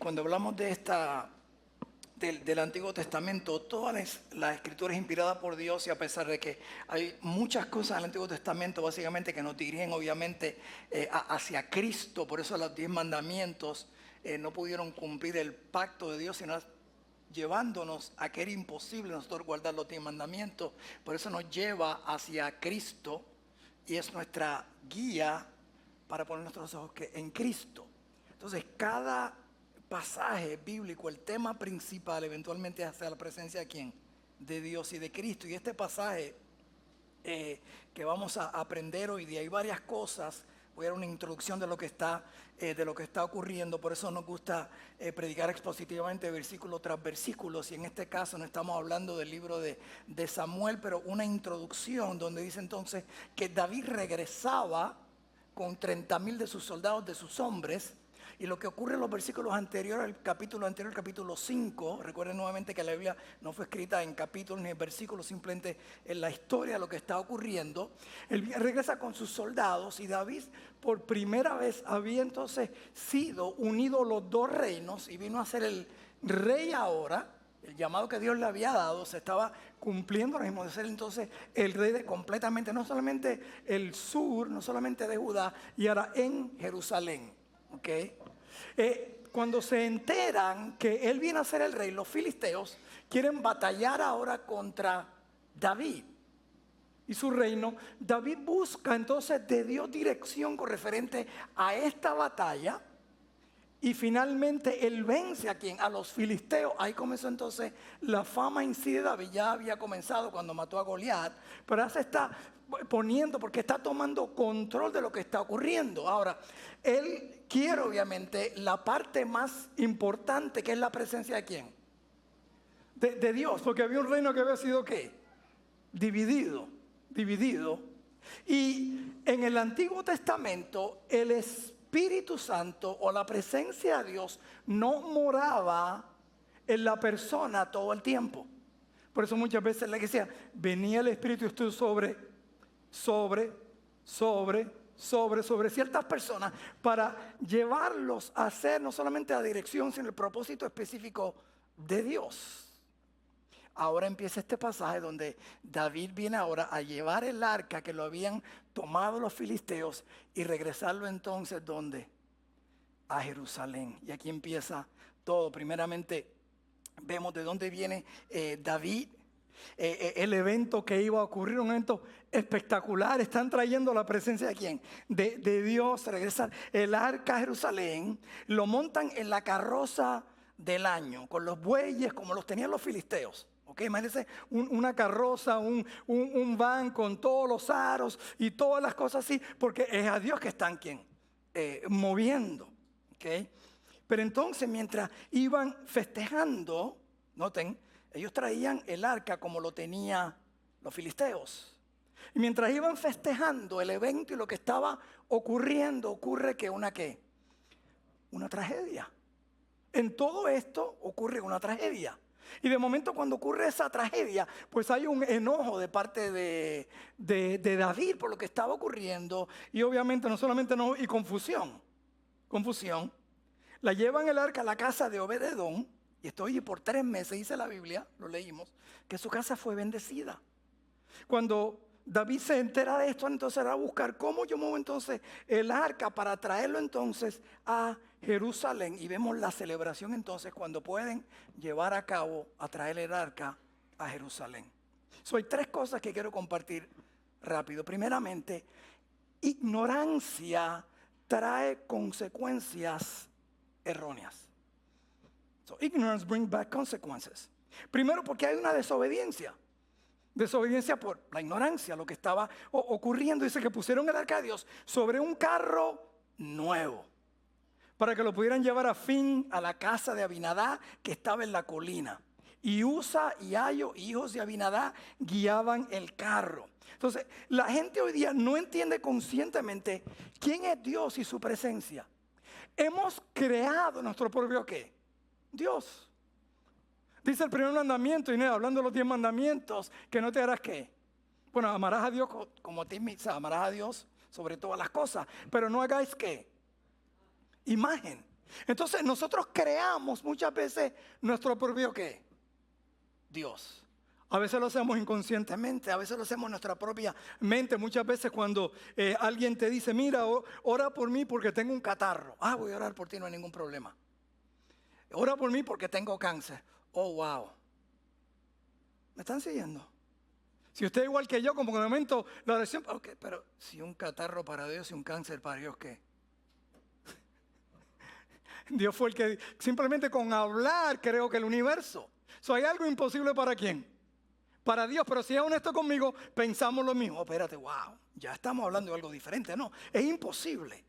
cuando hablamos de del Antiguo Testamento, toda la escritura es inspirada por Dios, y a pesar de que hay muchas cosas en el Antiguo Testamento básicamente que nos dirigen obviamente hacia Cristo, por eso los 10 mandamientos no pudieron cumplir el pacto de Dios, sino llevándonos a que era imposible nosotros guardar los 10 mandamientos. Por eso nos lleva hacia Cristo y es nuestra guía para poner nuestros ojos en Cristo. Entonces cada pasaje bíblico, el tema principal eventualmente es hacia la presencia de ¿quién? De Dios y de Cristo. Y este pasaje que vamos a aprender hoy día, hay varias cosas. Voy a dar una introducción de lo que está ocurriendo. Por eso nos gusta predicar expositivamente versículo tras versículo. Y en este caso no estamos hablando del libro de Samuel, pero una introducción donde dice entonces que David regresaba con 30,000 de sus soldados, de sus hombres. Y lo que ocurre en los versículos anteriores, el capítulo 5, recuerden nuevamente que la Biblia no fue escrita en capítulos ni en versículos, simplemente en la historia de lo que está ocurriendo. Él regresa con sus soldados y David por primera vez había entonces sido unido los dos reinos y vino a ser el rey ahora. El llamado que Dios le había dado se estaba cumpliendo ahora mismo de ser entonces el rey de completamente, no solamente el sur, no solamente de Judá, y ahora en Jerusalén. Okay. Cuando se enteran que él viene a ser el rey, los filisteos quieren batallar ahora contra David y su reino. David busca entonces de Dios dirección con referente a esta batalla y finalmente él vence a ¿quién? A los filisteos. Ahí comenzó entonces la fama en sí de David. Ya había comenzado cuando mató a Goliat, pero ahora se está poniendo porque está tomando control de lo que está ocurriendo. Ahora, él quiere obviamente la parte más importante, que es la presencia de ¿quién? De Dios, porque había un reino que había sido ¿qué? Dividido. Y en el Antiguo Testamento el Espíritu Santo o la presencia de Dios no moraba en la persona todo el tiempo. Por eso muchas veces la iglesia venía el Espíritu y estuvo sobre ciertas personas para llevarlos a hacer no solamente la dirección, sino el propósito específico de Dios. Ahora empieza este pasaje donde David viene ahora a llevar el arca que lo habían tomado los filisteos y regresarlo entonces ¿dónde? A Jerusalén. Y aquí empieza todo. Primeramente vemos de dónde viene David. El evento que iba a ocurrir, un evento espectacular. Están trayendo la presencia de ¿quién? De Dios. Regresan el arca a Jerusalén, lo montan en la carroza del año, con los bueyes como los tenían los filisteos. Okay, imagínense una carroza, un van con todos los aros y todas las cosas así, porque es a Dios que están ¿quién? Moviendo. Okay. Pero entonces mientras iban festejando, noten, ellos traían el arca como lo tenían los filisteos. Y mientras iban festejando el evento y lo que estaba ocurriendo, ocurre que una tragedia. En todo esto ocurre una tragedia. Y de momento cuando ocurre esa tragedia, pues hay un enojo de parte de David por lo que estaba ocurriendo. Y obviamente no solamente enojo y confusión. La llevan el arca a la casa de Obed-edom. Y esto, oye, por 3 meses, dice la Biblia, lo leímos, que su casa fue bendecida. Cuando David se entera de esto, entonces va a buscar cómo yo muevo entonces el arca para traerlo entonces a Jerusalén. Y vemos la celebración entonces cuando pueden llevar a cabo a traer el arca a Jerusalén. Hay 3 cosas que quiero compartir rápido. Primeramente, ignorancia trae consecuencias erróneas. So ignorance brings back consequences. Primero porque hay una desobediencia. Desobediencia por la ignorancia, lo que estaba ocurriendo. Dice que pusieron el arca de Dios sobre un carro nuevo para que lo pudieran llevar a fin a la casa de Abinadá que estaba en la colina. Y Usa y Ayo, hijos de Abinadá, guiaban el carro. Entonces, la gente hoy día no entiende conscientemente quién es Dios y su presencia. Hemos creado nuestro propio ¿qué? Dios. Dice el primer mandamiento, y hablando de los 10 mandamientos, que no te harás ¿qué? Bueno, amarás a Dios como a ti mismo, amarás a Dios sobre todas las cosas, pero no hagáis ¿qué? Imagen. Entonces nosotros creamos muchas veces nuestro propio ¿qué? Dios. A veces lo hacemos inconscientemente, a veces lo hacemos en nuestra propia mente. Muchas veces cuando alguien te dice, mira, ora por mí porque tengo un catarro. Ah, voy a orar por ti, no hay ningún problema. Ora por mí porque tengo cáncer. Oh, wow. ¿Me están siguiendo? Si usted es igual que yo, como que de momento la oración, ok, pero si un catarro para Dios y un cáncer para Dios, ¿qué? Dios fue el que, simplemente con hablar, creo que el universo. ¿Hay algo imposible para quién? Para Dios, pero si es honesto conmigo, pensamos lo mismo. Oh, espérate, wow, ya estamos hablando de algo diferente. No, es imposible.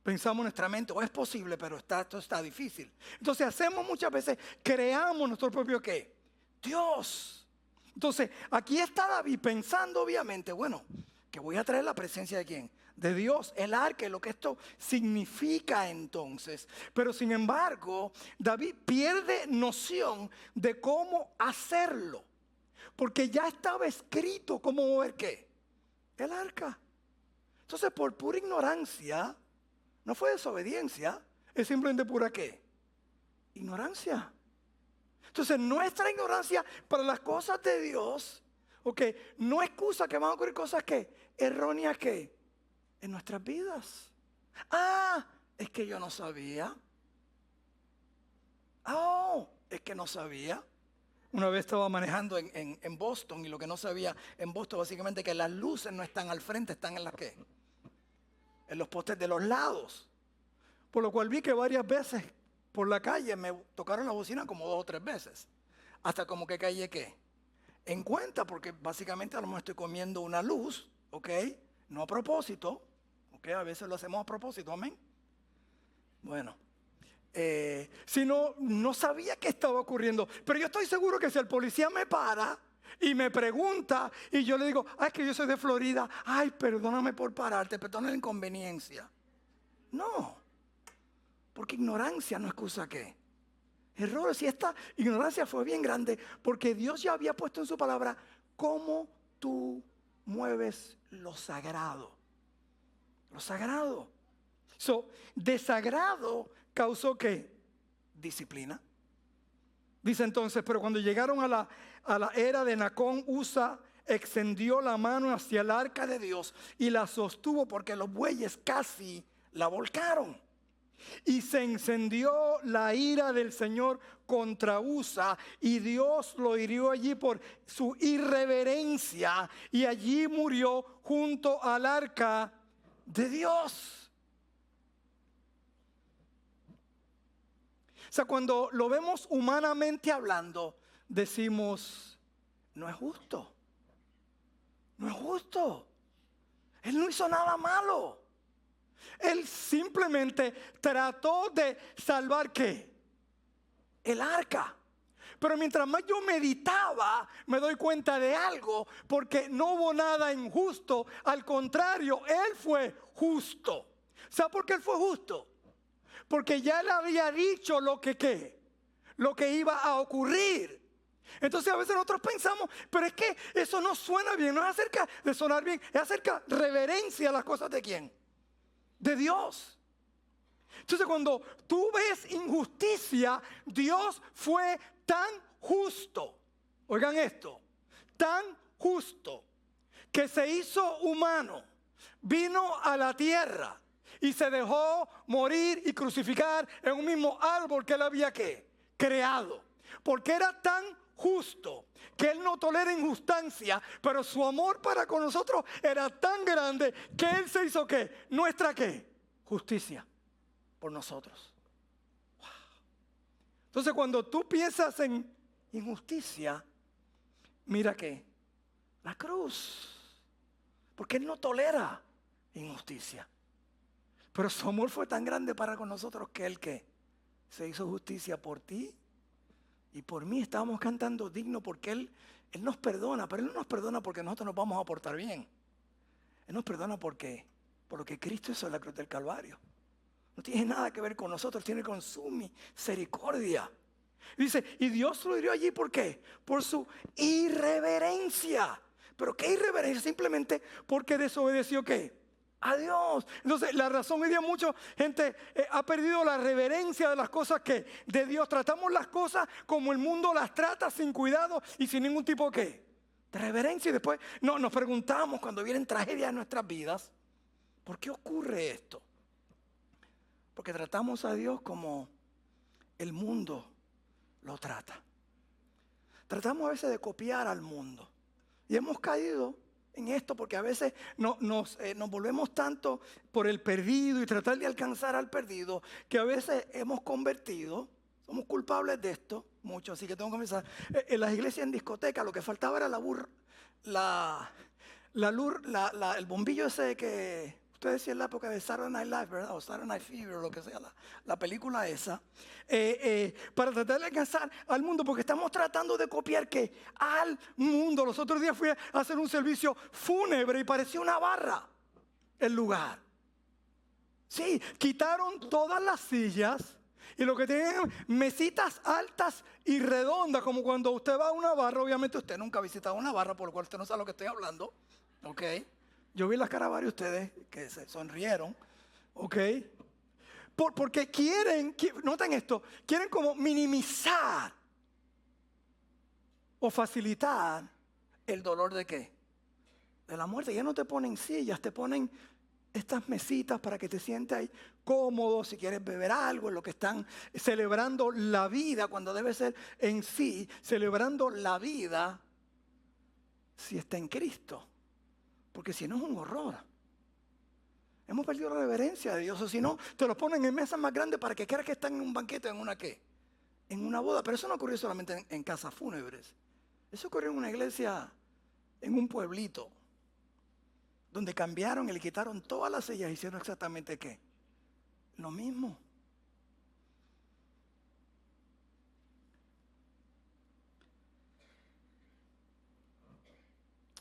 Pensamos en nuestra mente, o es posible, pero esto está difícil. Entonces hacemos muchas veces, creamos nuestro propio ¿qué? Dios. Entonces, aquí está David pensando obviamente, bueno, que voy a traer la presencia de ¿quién? De Dios, el arca, lo que esto significa entonces. Pero sin embargo, David pierde noción de cómo hacerlo. Porque ya estaba escrito cómo mover ¿qué? El arca. Entonces, por pura ignorancia, no fue desobediencia, es simplemente pura ¿qué? Ignorancia. Entonces, nuestra ignorancia para las cosas de Dios, ok, no excusa que van a ocurrir cosas ¿qué? Erróneas ¿qué? En nuestras vidas. Ah, es que yo no sabía. Oh, es que no sabía. Una vez estaba manejando en Boston y lo que no sabía en Boston básicamente que las luces no están al frente, están en las ¿qué? En los postes de los lados. Por lo cual vi que varias veces por la calle me tocaron la bocina como 2 o 3 veces. Hasta como que caí ¿qué? En cuenta, porque básicamente a lo mejor estoy comiendo una luz, ¿ok? No a propósito, ¿ok? A veces lo hacemos a propósito, amén. Bueno. Si no sabía qué estaba ocurriendo. Pero yo estoy seguro que si el policía me para y me pregunta y yo le digo, es que yo soy de Florida, ay, perdóname por pararte, perdona la inconveniencia. No, porque ignorancia no excusa qué. Errores, y esta ignorancia fue bien grande porque Dios ya había puesto en su palabra cómo tú mueves lo sagrado. Lo sagrado. Desagrado causó ¿qué? Disciplina. Dice entonces, pero cuando llegaron a la era de Nacón, Usa extendió la mano hacia el arca de Dios y la sostuvo porque los bueyes casi la volcaron. Y se encendió la ira del Señor contra Usa y Dios lo hirió allí por su irreverencia y allí murió junto al arca de Dios. O sea, cuando lo vemos humanamente hablando, decimos, no es justo. No es justo. Él no hizo nada malo. Él simplemente trató de salvar ¿qué? El arca. Pero mientras más yo meditaba, me doy cuenta de algo, porque no hubo nada injusto. Al contrario, Él fue justo. ¿Sabe por qué Él fue justo? Porque ya Él había dicho lo que ¿qué? Lo que iba a ocurrir. Entonces a veces nosotros pensamos, pero es que eso no suena bien, no es acerca de sonar bien, es acerca de reverencia a las cosas de ¿quién? De Dios. Entonces cuando tú ves injusticia, Dios fue tan justo, oigan esto, tan justo, que se hizo humano, vino a la tierra y se dejó morir y crucificar en un mismo árbol que Él había ¿qué? Creado. Porque era tan justo que Él no tolera injusticia, pero su amor para con nosotros era tan grande que Él se hizo ¿qué? Nuestra ¿qué? Justicia por nosotros. Wow. Entonces cuando tú piensas en injusticia, mira que la cruz, porque Él no tolera injusticia. Pero su amor fue tan grande para con nosotros que Él ¿qué? Se hizo justicia por ti y por mí. Estábamos cantando digno porque Él nos perdona, pero Él no nos perdona porque nosotros nos vamos a portar bien. Él nos perdona porque por lo que Cristo hizo en la cruz del Calvario. No tiene nada que ver con nosotros, tiene con su misericordia. Dice, y Dios lo hirió allí, ¿por qué? Por su irreverencia. ¿Pero qué irreverencia? Simplemente porque desobedeció ¿qué? a Dios. Entonces, la razón hoy día mucha gente ha perdido la reverencia de las cosas que de Dios. Tratamos las cosas como el mundo las trata, sin cuidado y sin ningún tipo de reverencia. Y después nos preguntamos cuando vienen tragedias en nuestras vidas, ¿por qué ocurre esto? Porque tratamos a Dios como el mundo lo trata. Tratamos a veces de copiar al mundo. Y hemos caído en esto porque a veces nos volvemos tanto por el perdido y tratar de alcanzar al perdido, que a veces hemos convertido, somos culpables de esto, mucho, así que tengo que comenzar. En las iglesias, en discotecas, lo que faltaba era el bombillo ese que usted decía en la época de Saturday Night Live, ¿verdad? O Saturday Night Fever, o lo que sea, la película esa, para tratar de alcanzar al mundo, porque estamos tratando de copiar ¿qué? Al mundo. Los otros días fui a hacer un servicio fúnebre y parecía una barra el lugar. Sí, quitaron todas las sillas y lo que tenían mesitas altas y redondas, como cuando usted va a una barra. Obviamente usted nunca ha visitado una barra, por lo cual usted no sabe lo que estoy hablando, ¿ok? Yo vi las caras de varios de ustedes que se sonrieron, ¿ok? Porque noten esto, quieren como minimizar o facilitar el dolor de ¿qué? De la muerte. Ya no te ponen sillas, te ponen estas mesitas para que te sientas ahí cómodo, si quieres beber algo, en lo que están celebrando la vida, cuando debe ser en sí, celebrando la vida, si está en Cristo. Porque si no es un horror. Hemos perdido la reverencia de Dios. O si no, te lo ponen en mesas más grandes para que creas que están en un banquete, en una ¿qué? En una boda. Pero eso no ocurrió solamente en casas fúnebres. Eso ocurrió en una iglesia, en un pueblito, donde cambiaron y le quitaron todas las sillas y hicieron exactamente ¿qué? Lo mismo.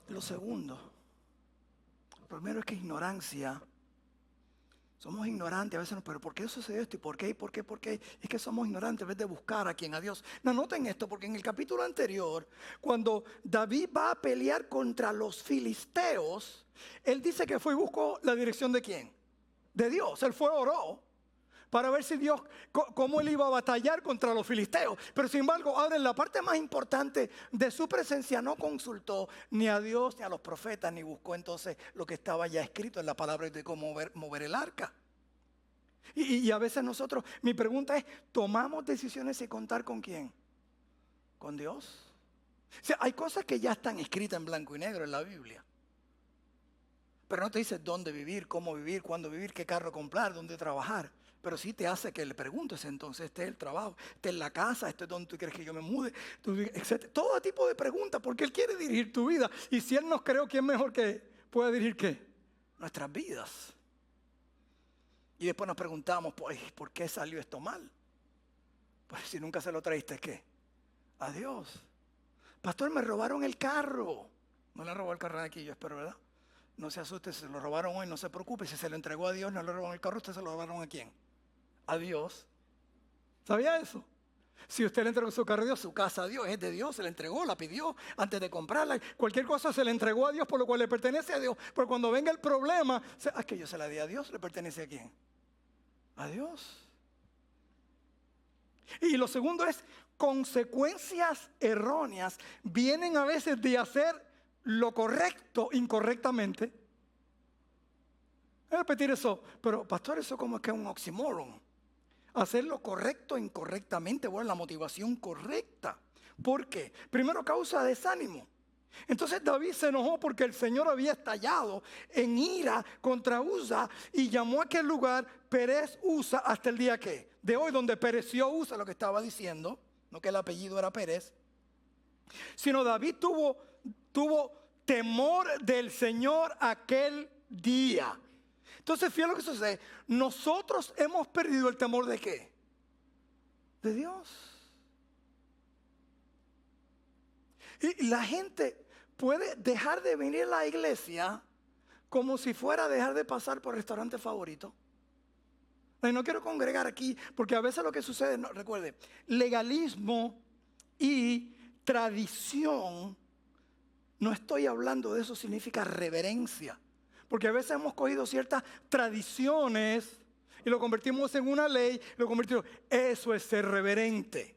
Lo segundo. Primero es que ignorancia. Somos ignorantes a veces, pero ¿por qué sucede esto? ¿Y por qué? ¿Y por qué? ¿Por qué? Es que somos ignorantes en vez de buscar a quien, a Dios. No, noten esto, porque en el capítulo anterior, cuando David va a pelear contra los filisteos, él dice que fue y buscó la dirección de ¿quién? De Dios. Él fue, oró para ver si Dios, cómo él iba a batallar contra los filisteos. Pero sin embargo, ahora en la parte más importante de su presencia no consultó ni a Dios ni a los profetas, ni buscó entonces lo que estaba ya escrito en la palabra de cómo mover el arca. Y a veces nosotros, mi pregunta es, ¿tomamos decisiones sin contar con quién? ¿Con Dios? O sea, hay cosas que ya están escritas en blanco y negro en la Biblia. Pero no te dice dónde vivir, cómo vivir, cuándo vivir, qué carro comprar, dónde trabajar. Pero sí te hace que le preguntes entonces, este es el trabajo, este es la casa, este es donde tú quieres que yo me mude, etc. Todo tipo de preguntas, porque Él quiere dirigir tu vida. Y si Él nos creó, ¿quién mejor que pueda dirigir qué? Nuestras vidas. Y después nos preguntamos, pues, ¿por qué salió esto mal? Pues si nunca se lo traíste, ¿qué? A Dios. Pastor, me robaron el carro. No le robó el carro de aquí, yo espero, ¿verdad? No se asuste, si se lo robaron hoy, no se preocupe. Si se lo entregó a Dios, no le robaron el carro, usted se lo robaron ¿a quién? A Dios. ¿Sabía eso? Si usted le entregó su carro a Dios, su casa a Dios, es de Dios, se la entregó, la pidió antes de comprarla. Cualquier cosa se le entregó a Dios, por lo cual le pertenece a Dios. Pero cuando venga el problema, es que yo se la di a Dios, ¿le pertenece a quién? A Dios. Y lo segundo es, consecuencias erróneas vienen a veces de hacer lo correcto incorrectamente. Voy a repetir eso, pero pastor, eso como que es un oxímoron. Hacer lo correcto incorrectamente, bueno, la motivación correcta. ¿Por qué? Primero causa desánimo. Entonces David se enojó porque el Señor había estallado en ira contra Usa y llamó a aquel lugar Perez Usa hasta el día que de hoy, donde pereció Usa, lo que estaba diciendo, no que el apellido era Pérez, sino David tuvo temor del Señor aquel día. Entonces, fíjate lo que sucede. Nosotros hemos perdido el temor ¿de qué? De Dios. Y la gente puede dejar de venir a la iglesia como si fuera a dejar de pasar por el restaurante favorito. Y no quiero congregar aquí, porque a veces lo que sucede, no, recuerde, legalismo y tradición, no estoy hablando de eso, significa reverencia. Porque a veces hemos cogido ciertas tradiciones y lo convertimos en una ley, eso es ser reverente.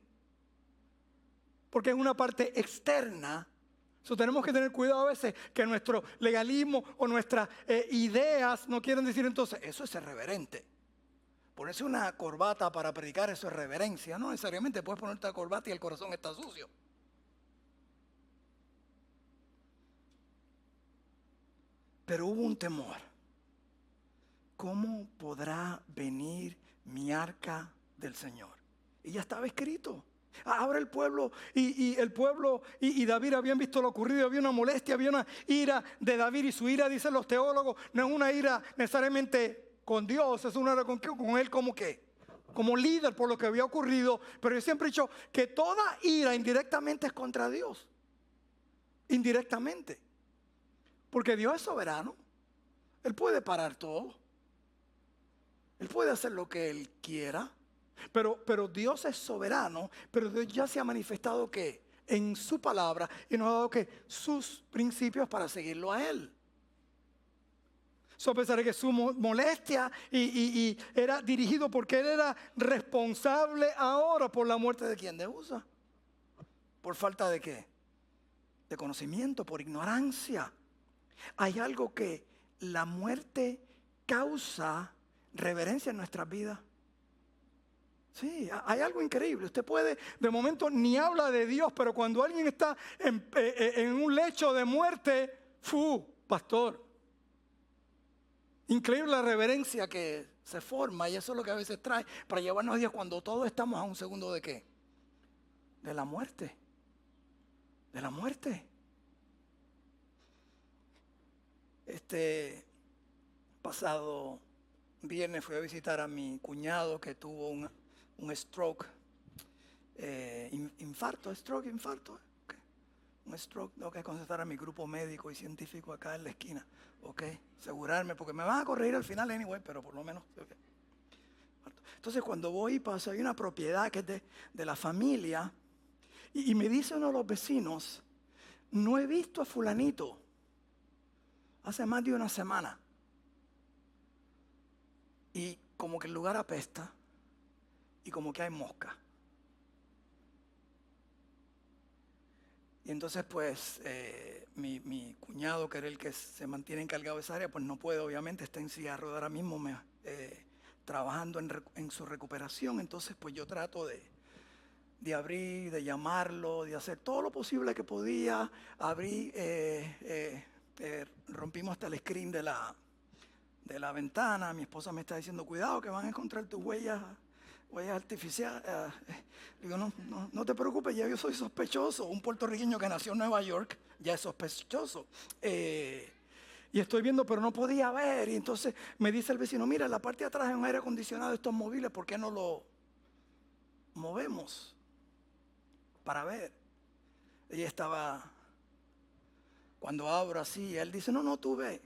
Porque es una parte externa. Tenemos que tener cuidado a veces que nuestro legalismo o nuestras ideas no quieren decir entonces, eso es ser reverente. Ponerse una corbata para predicar, eso es reverencia. No necesariamente puedes ponerte la corbata y el corazón está sucio. Pero hubo un temor. ¿Cómo podrá venir mi arca del Señor? Y ya estaba escrito. Ahora el pueblo y David habían visto lo ocurrido, había una molestia, había una ira de David, y su ira, dicen los teólogos, no es una ira necesariamente con Dios, es una ira con él como líder por lo que había ocurrido. Pero yo siempre he dicho que toda ira indirectamente es contra Dios, indirectamente, porque Dios es soberano, Él puede parar todo, Él puede hacer lo que Él quiera. Pero Dios es soberano, pero Dios ya se ha manifestado que en su palabra y nos ha dado que sus principios para seguirlo a Él. A pesar de que su molestia y era dirigido porque Él era responsable ahora por la muerte de quien, de Usa. ¿Por falta de qué? De conocimiento, por ignorancia. Hay algo que la muerte causa reverencia en nuestras vidas. Sí, hay algo increíble. Usted puede, de momento ni habla de Dios, pero cuando alguien está en un lecho de muerte, pastor. Increíble la reverencia que se forma, y eso es lo que a veces trae para llevarnos a Dios cuando todos estamos a un segundo de ¿qué? De la muerte. De la muerte. Pasado viernes fui a visitar a mi cuñado que tuvo un stroke, infarto. Okay. Un stroke, tengo que consultar a mi grupo médico y científico acá en la esquina, ok, asegurarme, porque me van a corregir al final anyway, pero por lo menos, okay. Entonces cuando voy y paso, hay una propiedad que es de la familia, y me dice uno de los vecinos, no he visto a fulanito hace más de una semana, y como que el lugar apesta, y como que hay mosca. Y entonces pues mi cuñado, que era el que se mantiene encargado de esa área, pues no puede, obviamente, está en silla de ruedas ahora mismo trabajando en su recuperación. Entonces pues yo trato de abrir, de llamarlo, de hacer todo lo posible que podía. Abrí, rompimos hasta el screen de la ventana. Mi esposa me está diciendo, cuidado que van a encontrar tus huellas artificiales. Digo, no te preocupes, ya yo soy sospechoso. Un puertorriqueño que nació en Nueva York ya es sospechoso. Y estoy viendo, pero no podía ver. Y entonces me dice el vecino, mira, en la parte de atrás hay un aire acondicionado, estos móviles, ¿por qué no lo movemos para ver? Ella estaba, cuando abro así, él dice, no, tú ve.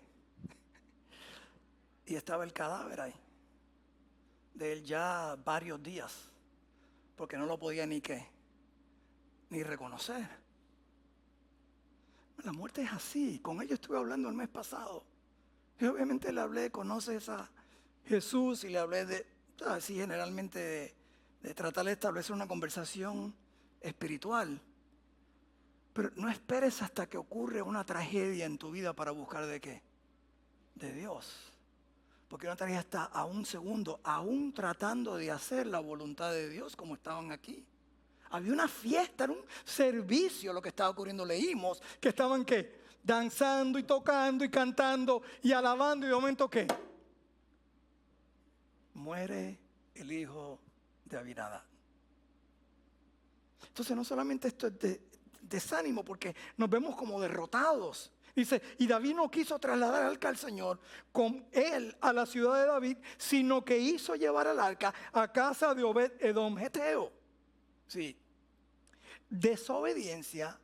Y estaba el cadáver ahí, de él ya varios días, porque no lo podía ni reconocer. La muerte es así. Con ellos estuve hablando el mes pasado. Y obviamente le hablé, conoces a Jesús, y le hablé así generalmente de tratar de establecer una conversación espiritual. Pero no esperes hasta que ocurre una tragedia en tu vida para buscar ¿de qué? De Dios. Porque una tragedia está a un segundo, aún tratando de hacer la voluntad de Dios como estaban aquí. Había una fiesta, era un servicio lo que estaba ocurriendo. Leímos que estaban ¿qué? Danzando y tocando y cantando y alabando, y de momento ¿qué? Muere el hijo de Abinadab. Entonces no solamente esto es de desánimo, porque nos vemos como derrotados. Dice, y David no quiso trasladar el arca al Señor con él a la ciudad de David, sino que hizo llevar el arca a casa de Obed-Edom Geteo. Sí. Desobediencia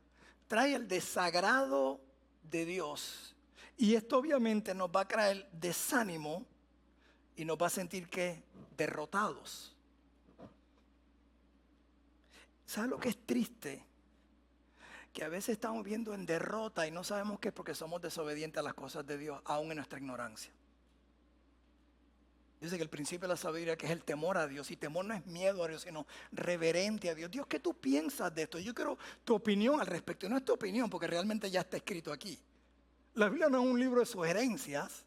trae el desagrado de Dios, y esto obviamente nos va a traer desánimo y nos va a sentir que derrotados. ¿Sabes lo que es triste? que a veces estamos viendo en derrota y no sabemos qué es porque somos desobedientes a las cosas de Dios, aún en nuestra ignorancia. Dice que el principio de la sabiduría, que es el temor a Dios, y temor no es miedo a Dios, sino reverente a Dios. Dios, ¿qué tú piensas de esto? Yo quiero tu opinión al respecto. Y no es tu opinión, porque realmente ya está escrito aquí. La Biblia no es un libro de sugerencias,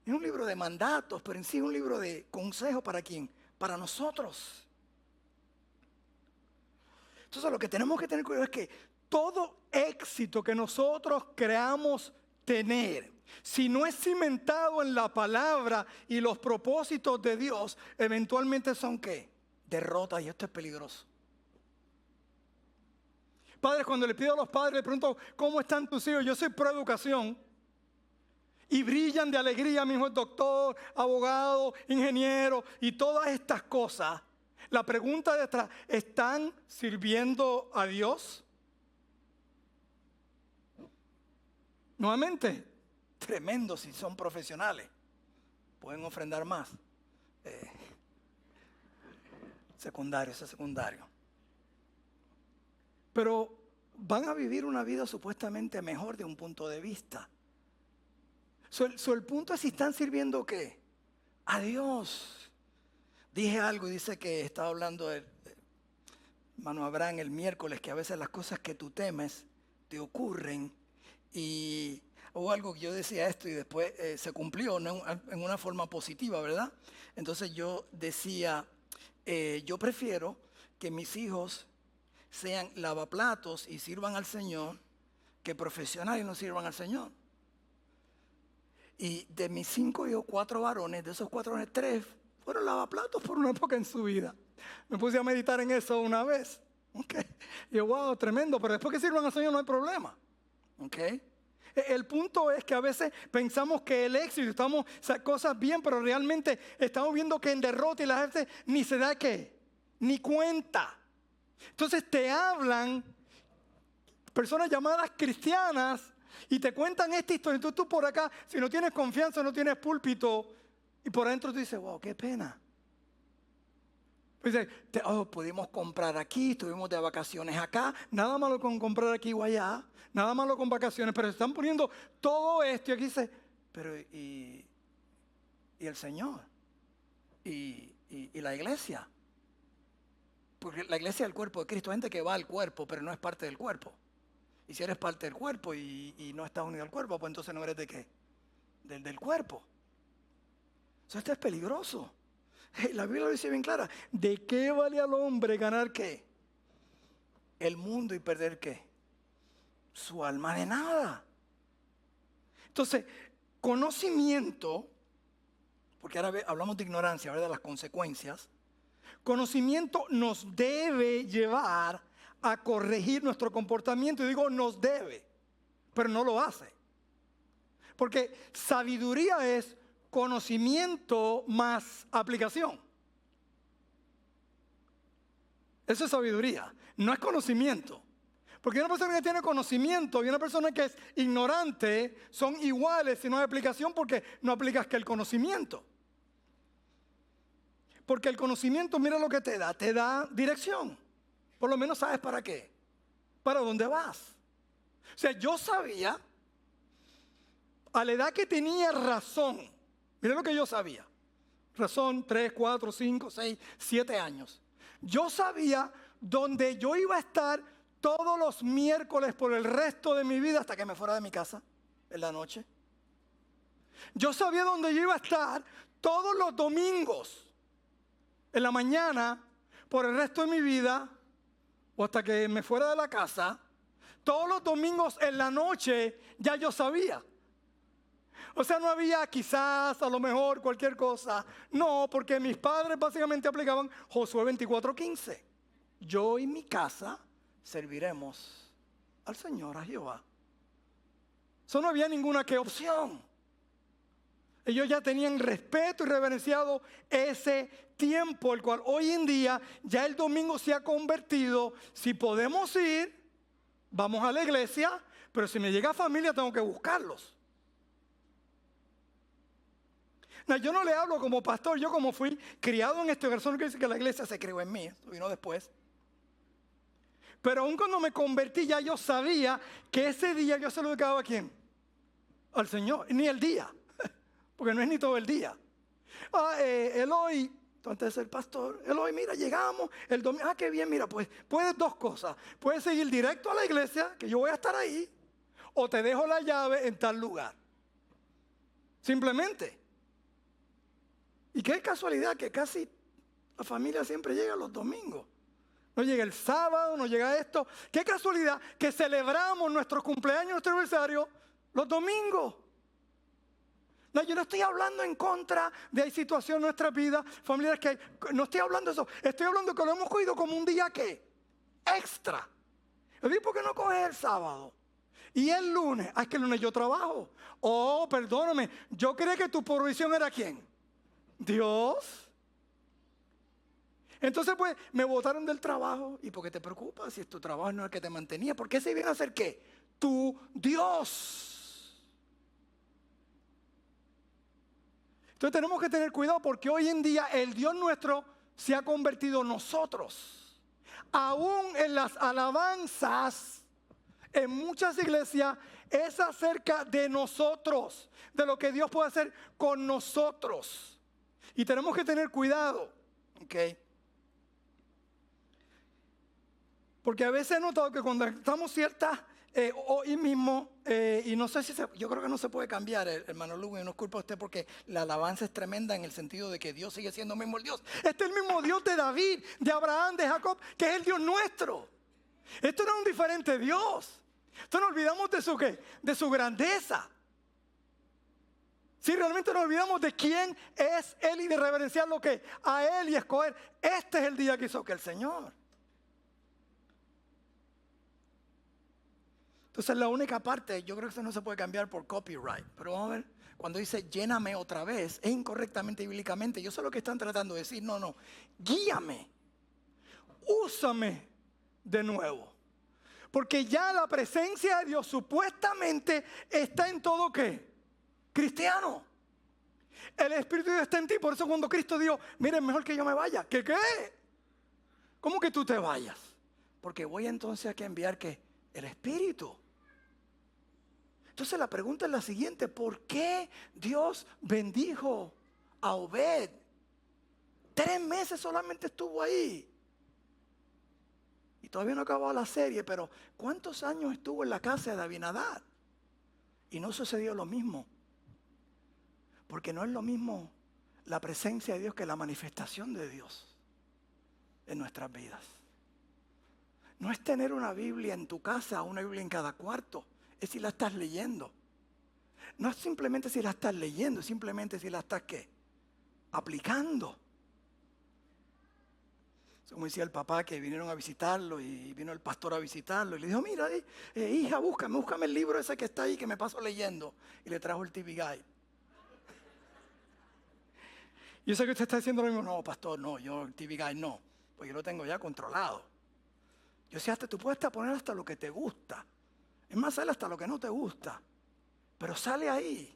es un libro de mandatos, pero en sí es un libro de consejos. ¿Para quién? Para nosotros. Entonces lo que tenemos que tener cuidado es que todo éxito que nosotros creamos tener, si no es cimentado en la palabra y los propósitos de Dios, eventualmente son ¿qué? Derrotas, y esto es peligroso. Padres, cuando le pido a los padres, le pregunto, ¿cómo están tus hijos? Yo soy pro educación. Y brillan de alegría, mi hijo es doctor, abogado, ingeniero y todas estas cosas. La pregunta detrás, ¿están sirviendo a Dios? Nuevamente, tremendo si son profesionales. Pueden ofrendar más. Secundario, eso es secundario. Pero van a vivir una vida supuestamente mejor de un punto de vista. El punto es si están sirviendo ¿qué? A Dios. Dije algo y dice que estaba hablando de hermano Abraham el miércoles, que a veces las cosas que tú temes te ocurren, y hubo algo que yo decía esto y después se cumplió, ¿no? En una forma positiva, ¿verdad? Entonces yo decía, yo prefiero que mis hijos sean lavaplatos y sirvan al Señor que profesionales y no sirvan al Señor. Y de mis 5 hijos, 4 varones, de esos 4 varones, 3 fueron lavaplatos por una época en su vida. Me puse a meditar en eso una vez. Okay. Y yo, wow, tremendo, pero después que sirvan al Señor no hay problema. Okay. El punto es que a veces pensamos que el éxito, estamos cosas bien, pero realmente estamos viendo que en derrota y la gente ni se da qué, ni cuenta. Entonces te hablan personas llamadas cristianas y te cuentan esta historia. Entonces tú por acá, si no tienes confianza, no tienes púlpito, y por adentro tú dices, wow, qué pena. Dice, pudimos comprar aquí, estuvimos de vacaciones acá, nada malo con comprar aquí o allá, nada malo con vacaciones, pero se están poniendo todo esto y aquí dice, pero ¿y el Señor? ¿Y la iglesia? Porque la iglesia es el cuerpo de Cristo, hay gente que va al cuerpo, pero no es parte del cuerpo. Y si eres parte del cuerpo y no estás unido al cuerpo, pues entonces no eres de qué, del cuerpo. Eso esto es peligroso. La Biblia lo dice bien clara. ¿De qué vale al hombre ganar qué? El mundo y perder qué? Su alma. De nada. Entonces, conocimiento, porque ahora hablamos de ignorancia, ¿verdad? De las consecuencias. Conocimiento nos debe llevar a corregir nuestro comportamiento. Y digo nos debe, pero no lo hace. Porque sabiduría es conocimiento más aplicación. Eso es sabiduría, no es conocimiento. Porque una persona que tiene conocimiento y una persona que es ignorante son iguales si no hay aplicación, porque no aplicas que el conocimiento. Porque el conocimiento, mira lo que te da dirección. Por lo menos sabes para qué, para dónde vas. O sea, yo sabía, a la edad que tenía razón, mira lo que yo sabía. Razón, 3, 4, 5, 6, 7 años. Yo sabía dónde yo iba a estar todos los miércoles por el resto de mi vida hasta que me fuera de mi casa en la noche. Yo sabía dónde yo iba a estar todos los domingos en la mañana por el resto de mi vida o hasta que me fuera de la casa. Todos los domingos en la noche ya yo sabía. O sea, no había quizás, a lo mejor, cualquier cosa. No, porque mis padres básicamente aplicaban Josué 24:15. Yo y mi casa serviremos al Señor, a Jehová. Eso no había ninguna que opción. Ellos ya tenían respeto y reverenciado ese tiempo, el cual hoy en día ya el domingo se ha convertido. Si podemos ir, vamos a la iglesia, pero si me llega familia tengo que buscarlos. No, yo no le hablo como pastor, yo como fui criado en este hogar, no quiere decir que la iglesia se creó en mí, esto vino después. Pero aún cuando me convertí ya yo sabía que ese día yo se lo dedicaba ¿a quién? Al Señor, ni el día, porque no es ni todo el día. Eloy, antes de ser pastor, Eloy, mira, llegamos el domingo, qué bien, mira, pues puedes dos cosas. Puedes seguir directo a la iglesia, que yo voy a estar ahí, o te dejo la llave en tal lugar. Simplemente. Y qué casualidad que casi la familia siempre llega los domingos. No llega el sábado, no llega esto. Qué casualidad que celebramos nuestros cumpleaños, nuestro aniversario, los domingos. No, yo no estoy hablando en contra de hay situaciones en nuestra vida, familiares que hay. No estoy hablando de eso. Estoy hablando que lo hemos cogido como un día ¿qué? Extra. ¿Por qué no coges el sábado? Y el lunes, es que el lunes yo trabajo. Oh, perdóname, yo creí que tu provisión era ¿quién? Dios. Entonces pues me botaron del trabajo. ¿Y por qué te preocupas si tu trabajo no es el que te mantenía? ¿Por qué se viene a hacer qué? Tu Dios. Entonces tenemos que tener cuidado porque hoy en día el Dios nuestro se ha convertido en nosotros. Aún en las alabanzas, en muchas iglesias, es acerca de nosotros, de lo que Dios puede hacer con nosotros. Y tenemos que tener cuidado, ¿ok? Porque a veces he notado que cuando estamos ciertas, hoy mismo, y no sé si yo creo que no se puede cambiar, hermano Lugo, y no es culpa de usted porque la alabanza es tremenda en el sentido de que Dios sigue siendo el mismo Dios. Este es el mismo Dios de David, de Abraham, de Jacob, que es el Dios nuestro. Esto no es un diferente Dios. Esto nos olvidamos de su ¿qué? De su grandeza. Si realmente nos olvidamos de quién es Él y de reverenciar lo que a Él y escoger, este es el día que hizo que el Señor. Entonces la única parte, yo creo que esto no se puede cambiar por copyright, pero vamos a ver, cuando dice lléname otra vez, es incorrectamente bíblicamente, yo sé lo que están tratando de decir, no, guíame, úsame de nuevo, porque ya la presencia de Dios supuestamente está en todo ¿qué? Cristiano. El Espíritu de Dios está en ti, por eso cuando Cristo dijo, miren, mejor que yo me vaya, ¿qué? ¿Cómo que tú te vayas? Porque voy entonces a enviar ¿qué? El Espíritu. Entonces la pregunta es la siguiente, ¿por qué Dios bendijo a Obed? 3 meses solamente estuvo ahí. Y todavía no ha acabado la serie, pero ¿cuántos años estuvo en la casa de Abinadab? Y no sucedió lo mismo. Porque no es lo mismo la presencia de Dios que la manifestación de Dios en nuestras vidas. No es tener una Biblia en tu casa, una Biblia en cada cuarto. Es si la estás leyendo. No es simplemente si la estás leyendo, es simplemente si la estás ¿qué? Aplicando. Como decía el papá que vinieron a visitarlo y vino el pastor a visitarlo y le dijo, mira, hija, búscame el libro ese que está ahí que me paso leyendo. Y le trajo el TV Guide. Yo sé que usted está diciendo lo mismo, no, pastor, no, yo el TV Guide no, porque yo lo tengo ya controlado. Yo sé, tú puedes poner hasta lo que te gusta. Es más, sale hasta lo que no te gusta. Pero sale ahí.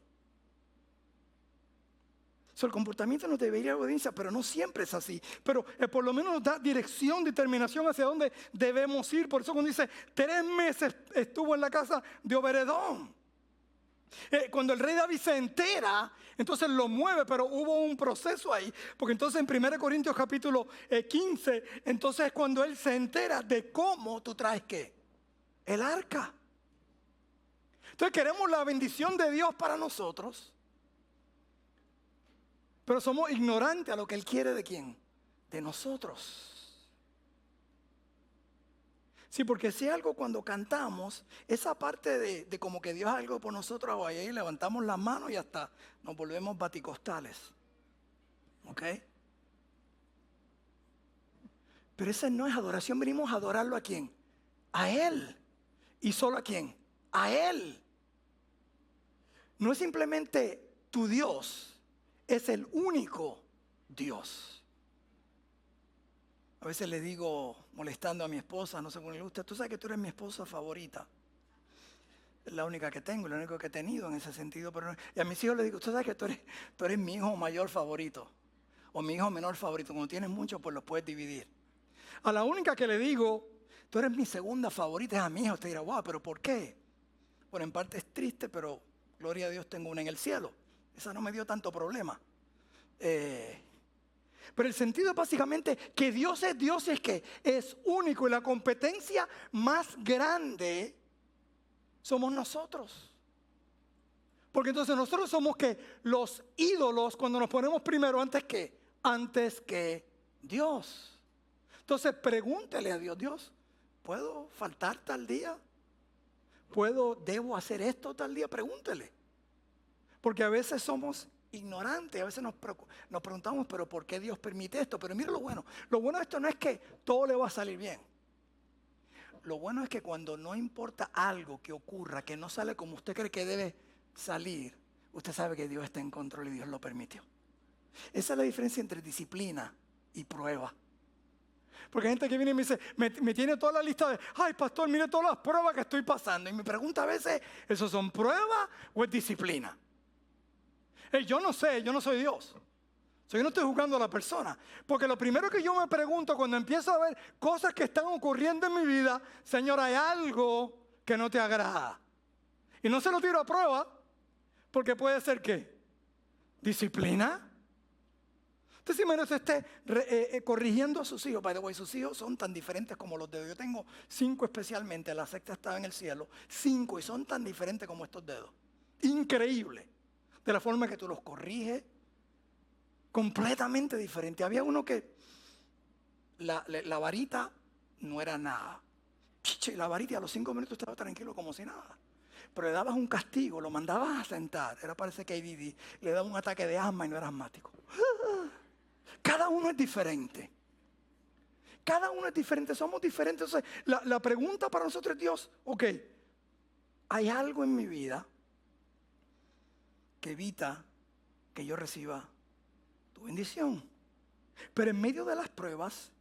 El comportamiento nos debería dar obediencia, pero no siempre es así. Pero por lo menos nos da dirección, determinación hacia dónde debemos ir. Por eso cuando dice, 3 meses estuvo en la casa de Obed-Edom. Cuando el rey David se entera, entonces lo mueve, pero hubo un proceso ahí. Porque entonces en 1 Corintios capítulo 15, entonces es cuando él se entera de cómo tú traes ¿qué? El arca. Entonces queremos la bendición de Dios para nosotros, pero somos ignorantes a lo que Él quiere de quién, de nosotros. Sí, si si algo cuando cantamos, esa parte de como que Dios es algo por nosotros, o ahí levantamos las manos y hasta nos volvemos baticostales. ¿Ok? Pero esa no es adoración, venimos a adorarlo ¿a quién? A Él. ¿Y solo a quién? A Él. No es simplemente tu Dios, es el único Dios. A veces le digo, molestando a mi esposa, no sé cómo le gusta, tú sabes que tú eres mi esposa favorita. Es la única que tengo, la única que he tenido en ese sentido. Pero y a mis hijos les digo, tú sabes que tú eres mi hijo mayor favorito, o mi hijo menor favorito. Cuando tienes muchos, pues los puedes dividir. A la única que le digo, Tú eres mi segunda favorita, es a mi hija. Usted dirá, wow, ¿pero por qué? Bueno, en parte es triste, pero gloria a Dios tengo una en el cielo. Esa no me dio tanto problema. Pero el sentido es básicamente que Dios y es que es único y la competencia más grande somos nosotros. Porque entonces nosotros somos que los ídolos cuando nos ponemos primero antes que Dios. Entonces pregúntele a Dios, Dios, ¿puedo faltar tal día? ¿Debo hacer esto tal día? Pregúntele. Porque a veces somos ignorantes, a veces nos preguntamos, pero ¿por qué Dios permite esto? Pero mira lo bueno. Lo bueno de esto no es que todo le va a salir bien. Lo bueno es que cuando no importa algo que ocurra, que no sale como usted cree que debe salir, usted sabe que Dios está en control y Dios lo permitió. Esa es la diferencia entre disciplina y prueba. Porque hay gente que viene y me dice, me tiene toda la lista de, ay pastor, mire todas las pruebas que estoy pasando. Y me pregunta a veces, ¿eso son pruebas o es disciplina? Yo no sé, yo no soy Dios. Yo no estoy juzgando a la persona. Porque lo primero que yo me pregunto cuando empiezo a ver cosas que están ocurriendo en mi vida, Señor, hay algo que no te agrada. Y no se lo tiro a prueba, porque puede ser ¿qué? ¿Disciplina? Entonces, imagínate esté corrigiendo a sus hijos. By the way, sus hijos son tan diferentes como los dedos. Yo tengo 5 especialmente, la sexta estaba en el cielo. 5 y son tan diferentes como estos dedos. Increíble. De la forma que tú los corriges, completamente diferente. Había uno que la varita no era nada. Y la varita a los 5 minutos estaba tranquilo como si nada. Pero le dabas un castigo, lo mandabas a sentar. Era parece que ADD. Le daba un ataque de asma y no era asmático. Cada uno es diferente. Cada uno es diferente, somos diferentes. Entonces, la pregunta para nosotros es, Dios, ok, hay algo en mi vida que evita que yo reciba tu bendición. Pero en medio de las pruebas,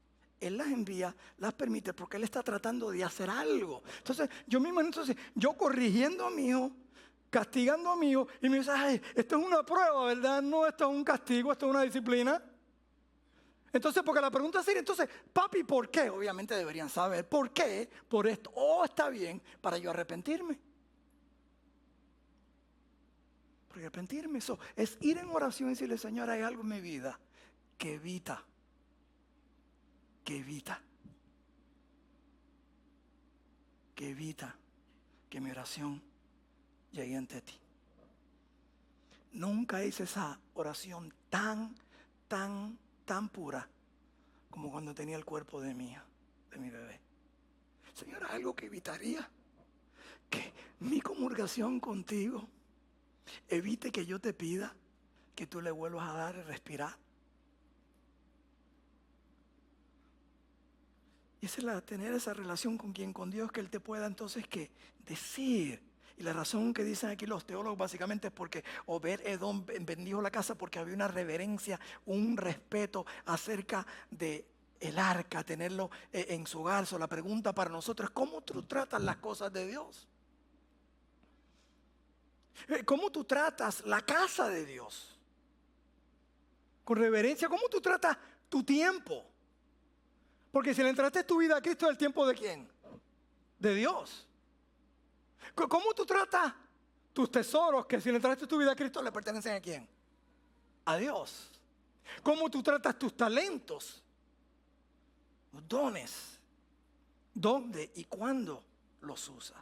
Él las envía, las permite, porque Él está tratando de hacer algo. Entonces, yo mismo, yo corrigiendo a mi hijo, castigando a mi hijo, y me dice, ay, esto es una prueba, ¿verdad? No, esto es un castigo, esto es una disciplina. Entonces, porque la pregunta sería, entonces, papi, ¿por qué? Obviamente deberían saber, ¿por qué? Por esto, está bien, para yo arrepentirme. Para arrepentirme, eso es ir en oración y decirle, Señor, hay algo en mi vida que evita que mi oración llegue ante ti. Nunca hice esa oración tan pura como cuando tenía el cuerpo de mi bebé. Señor, algo que evitaría que mi comulgación contigo evite que yo te pida que tú le vuelvas a dar y respirar. Y esa es tener esa relación con Dios, que Él te pueda entonces que decir. Y la razón que dicen aquí los teólogos básicamente es porque Obed-Edom bendijo la casa porque había una reverencia, un respeto acerca de el arca, tenerlo en su hogar. So, la pregunta para nosotros es, ¿cómo tú tratas las cosas de Dios? ¿Cómo tú tratas la casa de Dios? Con reverencia. ¿Cómo tú tratas tu tiempo? Porque si le entraste tu vida a Cristo, ¿es el tiempo de quién? De Dios. ¿Cómo tú tratas tus tesoros, que si le entraste tu vida a Cristo, le pertenecen a quién? A Dios. ¿Cómo tú tratas tus talentos? Los dones. ¿Dónde y cuándo los usas?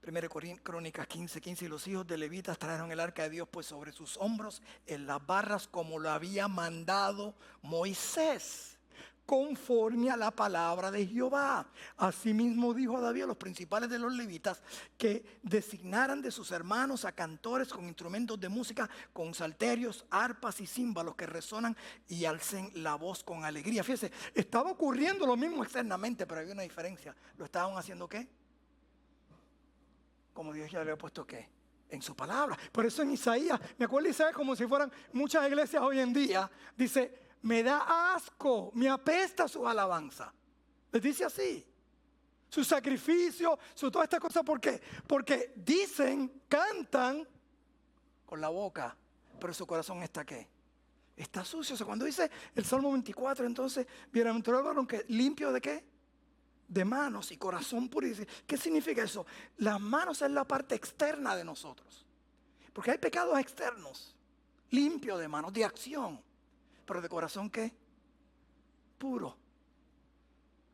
1 Crónicas 15:15, y los hijos de levitas trajeron el arca de Dios pues sobre sus hombros en las barras como lo había mandado Moisés, conforme a la palabra de Jehová. Asimismo dijo a David a los principales de los levitas que designaran de sus hermanos a cantores con instrumentos de música, con salterios, arpas y címbalos que resonan y alcen la voz con alegría. Fíjese, estaba ocurriendo lo mismo externamente, pero había una diferencia. ¿Lo estaban haciendo qué? Como Dios ya le había puesto ¿qué? En su palabra. Por eso en Isaías, me acuerdo de Isaías como si fueran muchas iglesias hoy en día, dice, me da asco, me apesta su alabanza. Les dice así. Su sacrificio, toda esta cosa. ¿Por qué? Porque dicen, cantan con la boca, pero su corazón está ¿qué? Está sucio. O sea, cuando dice el Salmo 24, entonces, bienaventurado el varón que limpio de ¿qué? de manos y corazón puro. ¿Qué significa eso? Las manos es la parte externa de nosotros. Porque hay pecados externos, limpios de manos, de acción. Pero de corazón, ¿qué? Puro.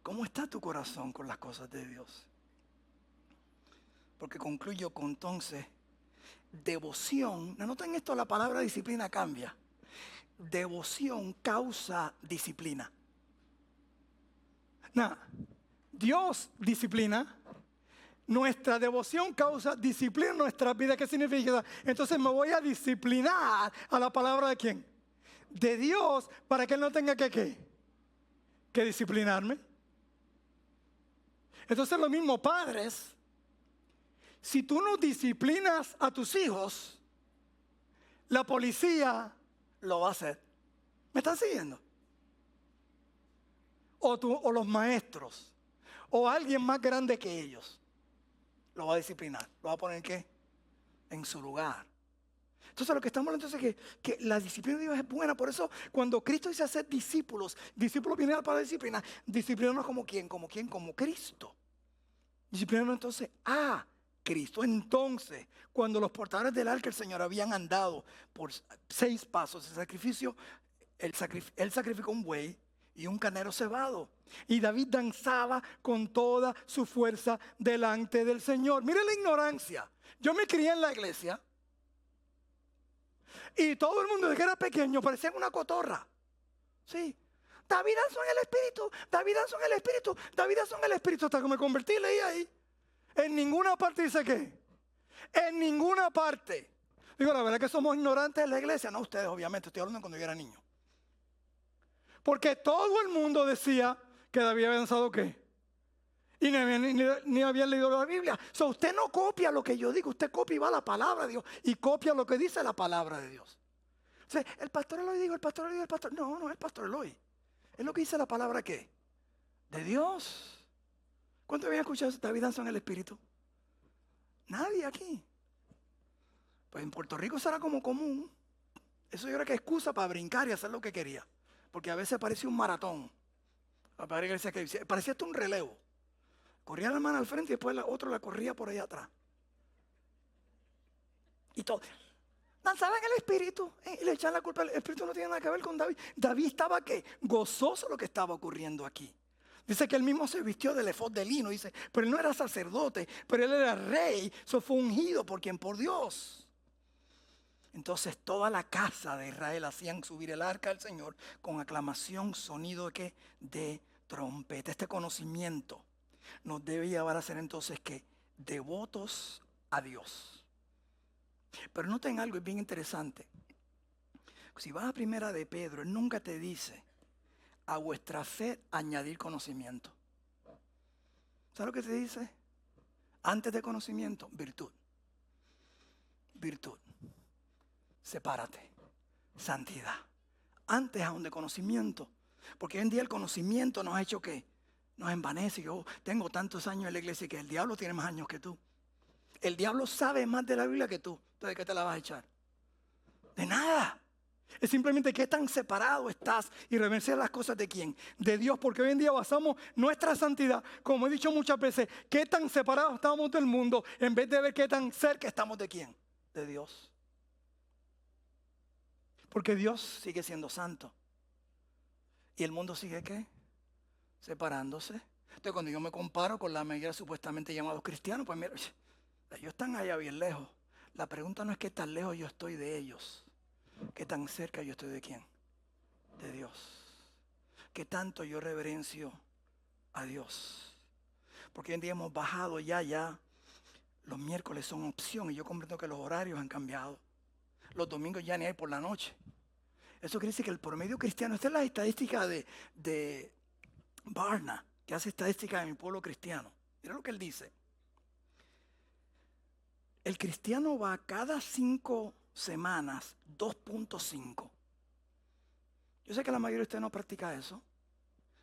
¿Cómo está tu corazón con las cosas de Dios? Porque concluyo con entonces, devoción. Noten esto, la palabra disciplina cambia. Devoción causa disciplina. Dios disciplina. Nuestra devoción causa disciplina en nuestra vida. ¿Qué significa? Entonces me voy a disciplinar a la palabra de ¿quién? De Dios, para que Él no tenga que disciplinarme. Entonces lo mismo, padres. Si tú no disciplinas a tus hijos, la policía lo va a hacer. ¿Me están siguiendo? O los maestros, o alguien más grande que ellos, lo va a disciplinar. ¿Lo va a poner qué? En su lugar. Entonces lo que estamos hablando es que la disciplina de Dios es buena. Por eso cuando Cristo dice hacer discípulos viene a la palabra disciplina. Disciplinarnos como quién, como Cristo. Disciplinarnos entonces a Cristo. Entonces, cuando los portadores del arca del Señor habían andado por 6 pasos de sacrificio, él sacrificó un buey y un carnero cebado. Y David danzaba con toda su fuerza delante del Señor. Mire la ignorancia. Yo me crié en la iglesia y todo el mundo desde que era pequeño parecía una cotorra. Sí. David danzó en el Espíritu, David danzó en el Espíritu, David danzó en el Espíritu, hasta que me convertí y leí ahí. En ninguna parte dice qué. En ninguna parte. Digo, la verdad es que somos ignorantes en la iglesia. No ustedes, obviamente, estoy hablando cuando yo era niño. Porque todo el mundo decía que David había danzado qué. Y ni habían leído la Biblia. O sea, usted no copia lo que yo digo, usted copia y va a la palabra de Dios. Y copia lo que dice la palabra de Dios. O sea, el pastor Eloy dijo, el pastor Eloy, el pastor. No, no es el pastor Eloy. Es lo que dice la palabra ¿qué? De Dios. ¿Cuántos habían escuchado David danzó en el Espíritu? Nadie aquí. Pues en Puerto Rico será como común. Eso yo creo que es excusa para brincar y hacer lo que quería. Porque a veces parecía un maratón. Parecía hasta un relevo. Corría la hermana al frente y después la otra la corría por ahí atrás. Y todo. Danzaba en el Espíritu. Y le echan la culpa. El Espíritu no tiene nada que ver con David. David estaba ¿qué? Gozoso de lo que estaba ocurriendo aquí. Dice que él mismo se vistió del efod de lino. Dice, pero él no era sacerdote, pero él era rey. Eso fue ungido por Dios. Entonces toda la casa de Israel hacían subir el arca del Señor con aclamación, sonido de ¿qué? De trompeta. Este conocimiento nos debe llevar a ser entonces que devotos a Dios. Pero noten algo, es bien interesante. Si vas a primera de Pedro, él nunca te dice a vuestra fe añadir conocimiento. ¿Sabes lo que te dice? Antes de conocimiento, virtud. Virtud. Sepárate. Santidad. Antes aún de conocimiento. Porque hoy en día el conocimiento nos ha hecho que nos envanece. Yo tengo tantos años en la iglesia que el diablo tiene más años que tú. El diablo sabe más de la Biblia que tú. Entonces, ¿de qué te la vas a echar? De nada. Es simplemente qué tan separado estás y reverenciar las cosas de quién. De Dios, porque hoy en día basamos nuestra santidad, como he dicho muchas veces, qué tan separados estamos del mundo en vez de ver qué tan cerca estamos de quién. De Dios. Porque Dios sigue siendo santo. ¿Y el mundo sigue qué? Separándose. Entonces cuando yo me comparo con la mayoría supuestamente llamados cristianos, pues mira, ellos están allá bien lejos. La pregunta no es qué tan lejos yo estoy de ellos. ¿Qué tan cerca yo estoy de quién? De Dios. ¿Qué tanto yo reverencio a Dios? Porque hoy en día hemos bajado ya. Los miércoles son opción y yo comprendo que los horarios han cambiado. Los domingos ya ni hay por la noche. Eso quiere decir que el promedio cristiano, esta es la estadística de Barna, que hace estadística de mi pueblo cristiano. Mira lo que él dice. El cristiano va cada 5 semanas 2.5. Yo sé que la mayoría de ustedes no practica eso.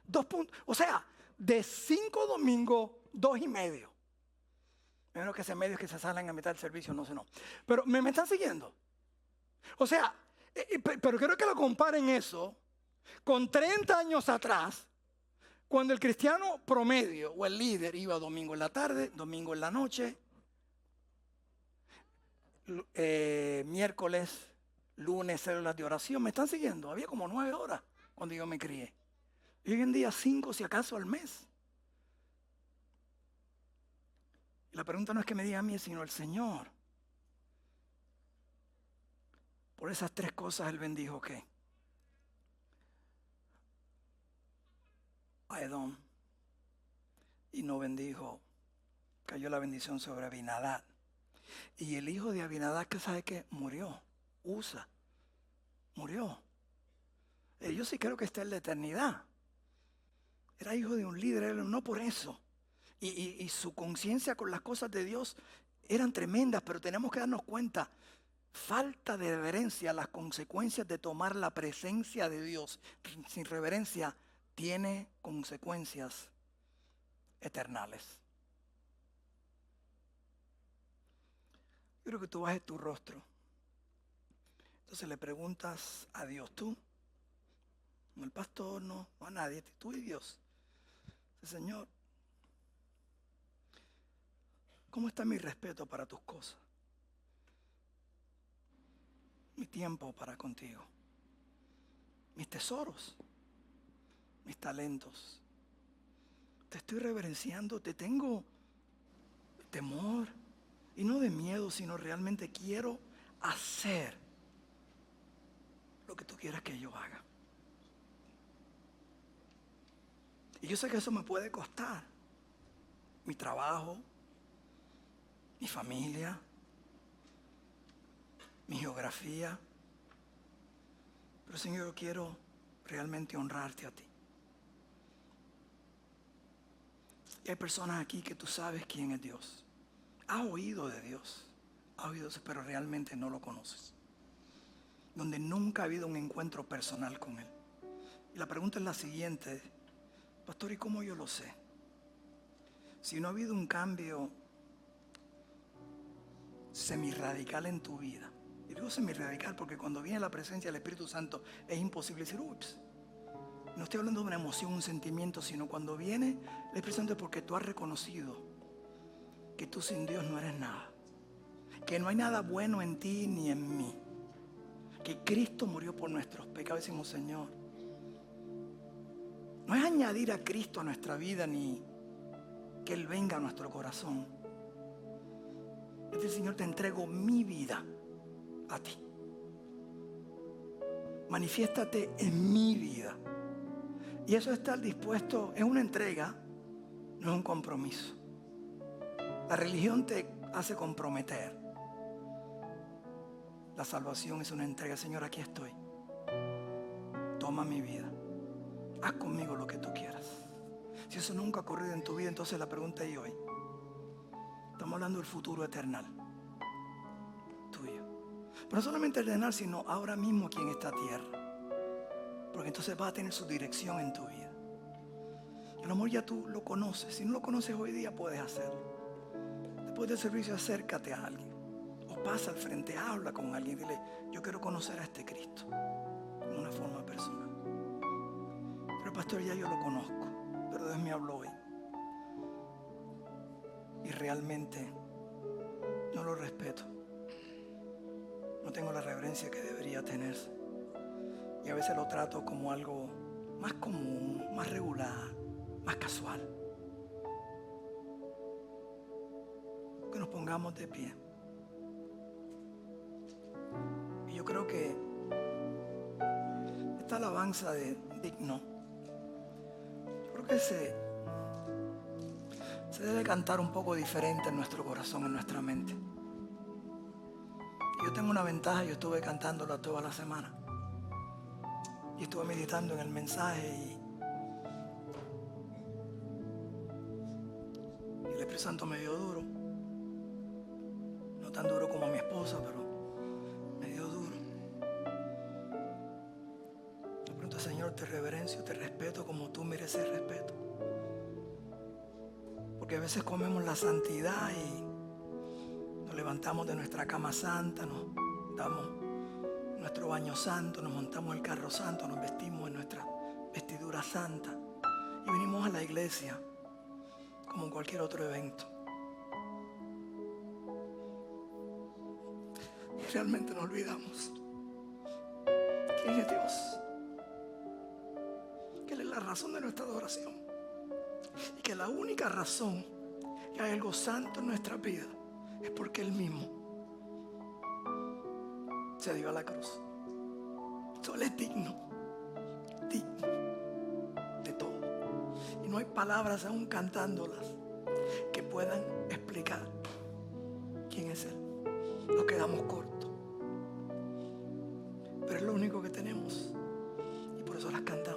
2 puntos, o sea, de 5 domingos, 2.5. Menos que ese medio es que se salen a mitad del servicio, no sé, no. Pero me están siguiendo. O sea, pero quiero que lo comparen eso con 30 años atrás, Cuando el cristiano promedio o el líder iba domingo en la tarde, domingo en la noche, miércoles, lunes, células de oración, ¿me están siguiendo? Había como 9 horas cuando yo me crié. Y hoy en día 5 si acaso al mes. Y la pregunta no es que me diga a mí, sino el Señor. Por esas 3 cosas Él bendijo ¿qué? A Edom. Y no bendijo, cayó la bendición sobre Abinadab. Y el hijo de Abinadab, que sabe que murió, Usa, murió. Yo sí creo que está en la eternidad. Era hijo de un líder, no por eso. Y su conciencia con las cosas de Dios eran tremendas, pero tenemos que darnos cuenta, falta de reverencia, las consecuencias de tomar la presencia de Dios sin reverencia tiene consecuencias eternales. Yo creo que tú bajes tu rostro. Entonces le preguntas a Dios, tú, no el pastor, no a nadie, tú y Dios. Señor, ¿cómo está mi respeto para tus cosas? Mi tiempo para contigo. Mis tesoros, mis talentos. Te estoy reverenciando, te tengo temor. Y no de miedo, sino realmente quiero hacer lo que tú quieras que yo haga. Y yo sé que eso me puede costar. Mi trabajo, mi familia, mi geografía. Pero Señor, yo quiero realmente honrarte a ti. Y hay personas aquí que tú sabes quién es Dios. Has oído de Dios, pero realmente no lo conoces. Donde nunca ha habido un encuentro personal con Él. Y la pregunta es la siguiente, pastor, ¿y cómo yo lo sé? Si no ha habido un cambio semirradical en tu vida. Y digo semirradical porque cuando viene la presencia del Espíritu Santo es imposible decir, ups. No estoy hablando de una emoción, un sentimiento, sino cuando viene el Espíritu Santo es porque tú has reconocido que tú sin Dios no eres nada. Que no hay nada bueno en ti ni en mí. Que Cristo murió por nuestros pecados. Decimos, Señor, no es añadir a Cristo a nuestra vida ni que Él venga a nuestro corazón. Es decir, Señor, te entrego mi vida a ti. Manifiéstate en mi vida. Y eso estar dispuesto es una entrega, no es un compromiso. La religión te hace comprometer. La salvación es una entrega. Señor, aquí estoy. Toma mi vida. Haz conmigo lo que tú quieras. Si eso nunca ha ocurrido en tu vida, entonces la pregunta es hoy. Estamos hablando del futuro eternal. Tuyo. Pero no solamente eternal, sino ahora mismo aquí en esta tierra. Porque entonces vas a tener su dirección en tu vida. Y a lo mejor ya tú lo conoces. Si no lo conoces hoy día, puedes hacerlo. Después del servicio, acércate a alguien. O pasa al frente, habla con alguien. Dile, yo quiero conocer a este Cristo. De una forma personal. Pero pastor, ya yo lo conozco. Pero Dios me habló hoy. Y realmente no lo respeto. No tengo la reverencia que debería tener. Y a veces lo trato como algo más común, más regular, más casual. Que nos pongamos de pie. Y yo creo que esta alabanza de digno, yo creo que se debe cantar un poco diferente en nuestro corazón, en nuestra mente. Yo tengo una ventaja, yo estuve cantándola toda la semana. Y estuve meditando en el mensaje y el Espíritu Santo me dio duro. No tan duro como a mi esposa, pero me dio duro. Le pregunto, Señor, te reverencio, te respeto como tú mereces respeto. Porque a veces comemos la santidad y nos levantamos de nuestra cama santa, nos damos nuestro baño santo, nos montamos el carro santo, nos vestimos en nuestra vestidura santa. Y venimos a la iglesia como en cualquier otro evento. Y realmente nos olvidamos quién es Dios. Que Él es la razón de nuestra adoración. Y que la única razón que hay algo santo en nuestra vida es porque Él mismo se dio a la cruz. Solo es digno de todo. Y no hay palabras aún cantándolas que puedan explicar quién es Él. Nos quedamos cortos. Pero es lo único que tenemos y por eso las cantamos.